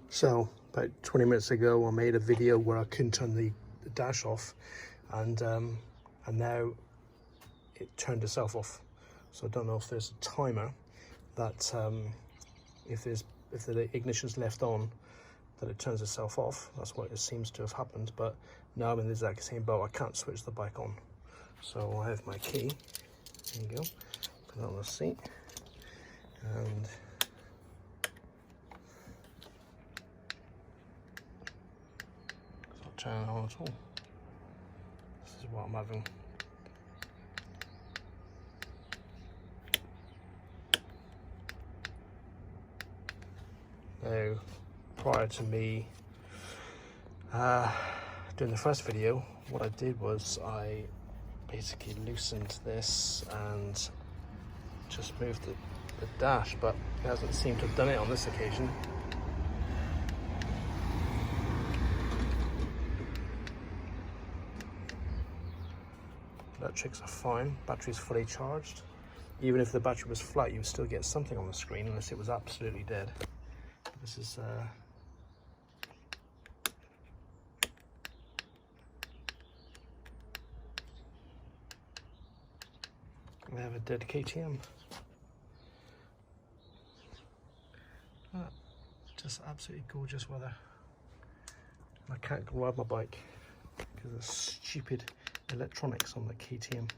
So about 20 minutes ago I made a video where I couldn't turn the dash off, and now it turned itself off. So I don't know if there's a timer that if the ignition's left on, that it turns itself off. That's what it seems to have happened, but now I'm in the exact same boat. I can't switch the bike on. So I have my key. There you go. Put it on the seat, and it's not turning on at all. This is what I'm having. Now, prior to me doing the first video, what I did was I basically loosened this and just moved the dash, but it hasn't seemed to have done it on this occasion. Electrics are fine, battery's fully charged. Even if the battery was flat, you would still get something on the screen unless it was absolutely dead. This is we have a dead KTM. Just absolutely gorgeous weather. I can't ride my bike because of the stupid electronics on the KTM.